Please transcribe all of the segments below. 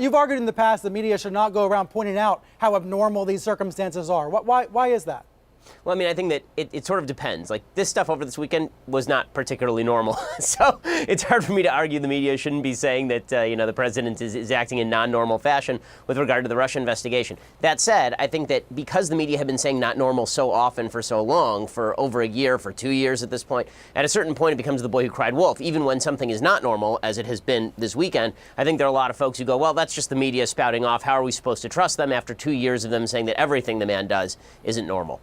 You've argued in the past the media should not go around pointing out how abnormal these circumstances are. Why is that? Well, I mean, I think that it sort of depends. Like, this stuff over this weekend was not particularly normal. So it's hard for me to argue the media shouldn't be saying that, the president is acting in non-normal fashion with regard to the Russia investigation. That said, I think that because the media have been saying not normal so often for so long, for over a year, for 2 years at this point, at a certain point it becomes the boy who cried wolf. Even when something is not normal, as it has been this weekend, I think there are a lot of folks who go, well, that's just the media spouting off. How are we supposed to trust them after 2 years of them saying that everything the man does isn't normal?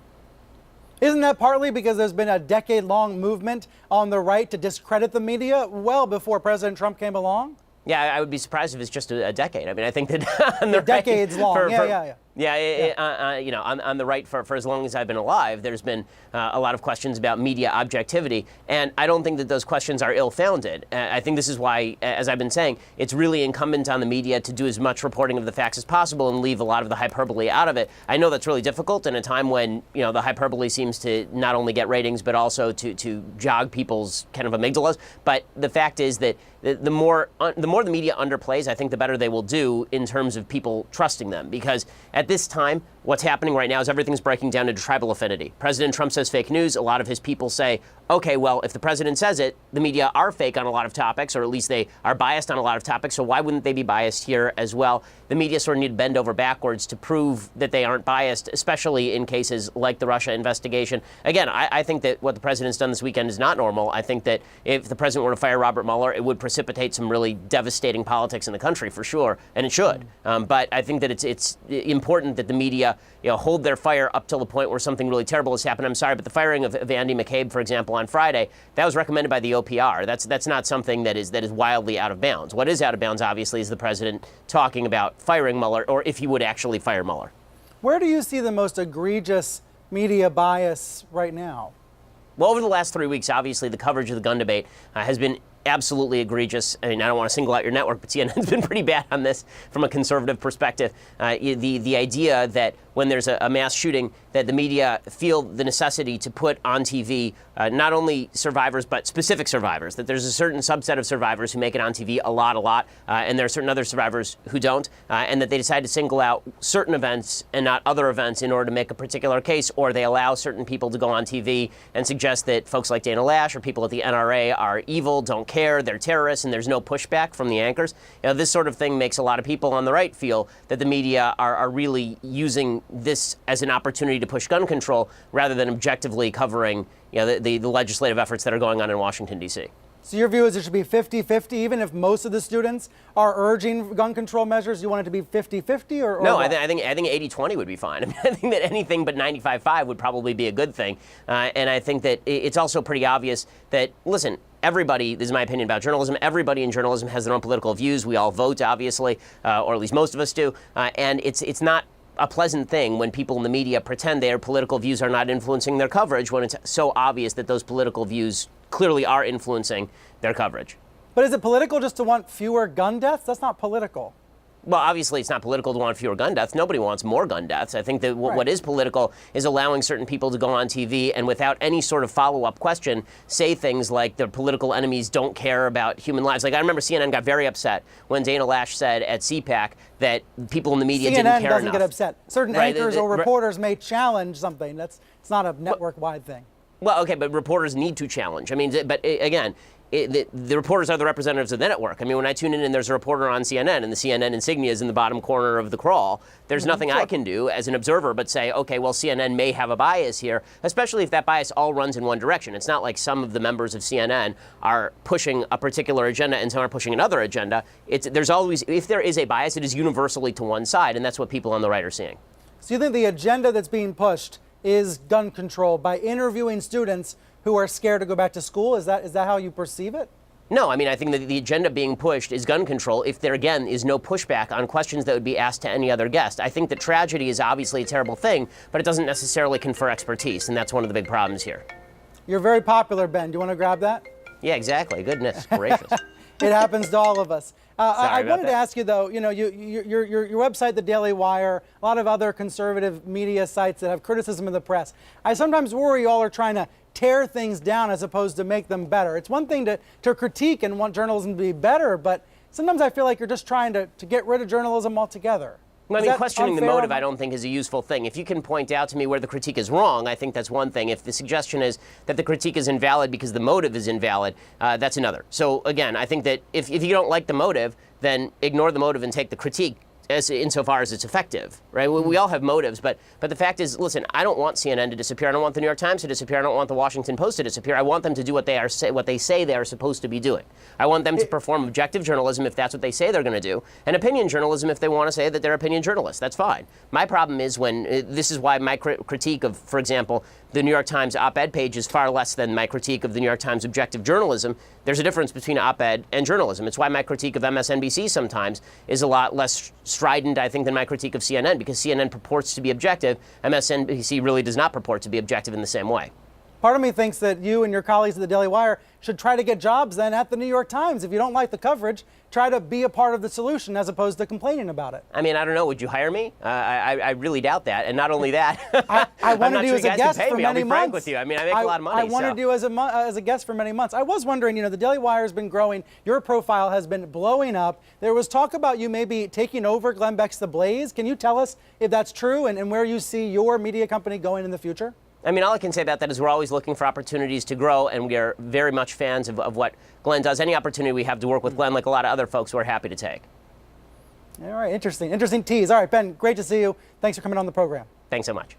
Isn't that partly because there's been a decade-long movement on the right to discredit the media well before President Trump came along? Yeah, I would be surprised if it's just a decade. I mean, I think that on the decades long. On the right for as long as I've been alive, there's been a lot of questions about media objectivity, and I don't think that those questions are ill-founded. I think this is why, as I've been saying, it's really incumbent on the media to do as much reporting of the facts as possible and leave a lot of the hyperbole out of it. I know that's really difficult in a time when, the hyperbole seems to not only get ratings, but also to jog people's kind of amygdalas. But the fact is that the more the media underplays, I think the better they will do in terms of people trusting them. Because at this time, what's happening right now is everything's breaking down into tribal affinity. President Trump says fake news. A lot of his people say, okay, well, if the president says it, the media are fake on a lot of topics, or at least they are biased on a lot of topics, so why wouldn't they be biased here as well? The media sort of need to bend over backwards to prove that they aren't biased, especially in cases like the Russia investigation. Again, I think that what the president's done this weekend is not normal. I think that if the president were to fire Robert Mueller, it would precipitate some really devastating politics in the country, for sure, and it should. But I think that it's important that the media hold their fire up till the point where something really terrible has happened. I'm sorry, but the firing of Andy McCabe, for example, on Friday, that was recommended by the OPR. That's not something that is wildly out of bounds. What is out of bounds, obviously, is the president talking about firing Mueller, or if he would actually fire Mueller. Where do you see the most egregious media bias right now? Well, over the last 3 weeks, obviously, the coverage of the gun debate has been absolutely egregious. I mean, I don't want to single out your network, but CNN's been pretty bad on this from a conservative perspective. The idea that when there's a mass shooting, that the media feel the necessity to put on TV not only survivors, but specific survivors, that there's a certain subset of survivors who make it on TV a lot, and there are certain other survivors who don't, and that they decide to single out certain events and not other events in order to make a particular case, or they allow certain people to go on TV and suggest that folks like Dana Lash or people at the NRA are evil, don't care, they're terrorists, and there's no pushback from the anchors. This sort of thing makes a lot of people on the right feel that the media are really using this as an opportunity to push gun control rather than objectively covering the legislative efforts that are going on in Washington, D.C. So your view is it should be 50-50, even if most of the students are urging gun control measures? You want it to be 50-50 or no, what? I think 80-20 would be fine. I mean, I think that anything but 95-5 would probably be a good thing. And I think that it's also pretty obvious that, listen, everybody, this is my opinion about journalism, everybody in journalism has their own political views. We all vote, obviously, or at least most of us do. And it's not a pleasant thing when people in the media pretend their political views are not influencing their coverage when it's so obvious that those political views clearly are influencing their coverage. But is it political just to want fewer gun deaths? That's not political. Well, obviously, it's not political to want fewer gun deaths. Nobody wants more gun deaths. I think that what is political is allowing certain people to go on TV and without any sort of follow-up question say things like their political enemies don't care about human lives. Like, I remember CNN got very upset when Dana Lash said at CPAC that people in the media didn't care enough. CNN doesn't get upset. Certain anchors or reporters may challenge something. It's not a network-wide thing. Well, okay, but reporters need to challenge. I mean, but again, the reporters are the representatives of the network. I mean, when I tune in and there's a reporter on CNN and the CNN insignia is in the bottom corner of the crawl, there's nothing I can do as an observer but say, okay, well, CNN may have a bias here, especially if that bias all runs in one direction. It's not like some of the members of CNN are pushing a particular agenda and some are pushing another agenda. There's always, if there is a bias, it is universally to one side, and that's what people on the right are seeing. So you think the agenda that's being pushed is gun control by interviewing students who are scared to go back to school? Is that how you perceive it? No, I mean, I think that the agenda being pushed is gun control if there, again, is no pushback on questions that would be asked to any other guest. I think that tragedy is obviously a terrible thing, but it doesn't necessarily confer expertise, and that's one of the big problems here. You're very popular, Ben. Do you want to grab that? Yeah, exactly. Goodness gracious. It happens to all of us. I wanted to ask you, though, your website, The Daily Wire, a lot of other conservative media sites that have criticism of the press. I sometimes worry you all are trying to tear things down as opposed to make them better. It's one thing to critique and want journalism to be better, but sometimes I feel like you're just trying to get rid of journalism altogether. I mean, questioning the motive, I don't think is a useful thing. If you can point out to me where the critique is wrong, I think that's one thing. If the suggestion is that the critique is invalid because the motive is invalid, that's another. So again, I think that if you don't like the motive, then ignore the motive and take the critique insofar as it's effective, right? We all have motives, but the fact is, listen, I don't want CNN to disappear. I don't want the New York Times to disappear. I don't want the Washington Post to disappear. I want them to do what they say they are supposed to be doing. I want them to perform objective journalism if that's what they say they're going to do, and opinion journalism if they want to say that they're opinion journalists. That's fine. My problem is when this is why my critique of, for example, the New York Times op-ed page is far less than my critique of the New York Times objective journalism. There's a difference between op-ed and journalism. It's why my critique of MSNBC sometimes is a lot less strident, I think, than my critique of CNN, because CNN purports to be objective. MSNBC really does not purport to be objective in the same way. Part of me thinks that you and your colleagues at the Daily Wire should try to get jobs then at the New York Times. If you don't like the coverage, try to be a part of the solution as opposed to complaining about it. I mean, I don't know. Would you hire me? I really doubt that. And not only that, I wanted you as a guest for many months. I'll be frank with you. I mean, I make a lot of money. I wanted you as a guest for many months. I was wondering, the Daily Wire has been growing. Your profile has been blowing up. There was talk about you maybe taking over Glenn Beck's The Blaze. Can you tell us if that's true and where you see your media company going in the future? I mean, all I can say about that is we're always looking for opportunities to grow, and we are very much fans of what Glenn does. Any opportunity we have to work with Glenn, like a lot of other folks, we're happy to take. All right, interesting tease. All right, Ben, great to see you. Thanks for coming on the program. Thanks so much.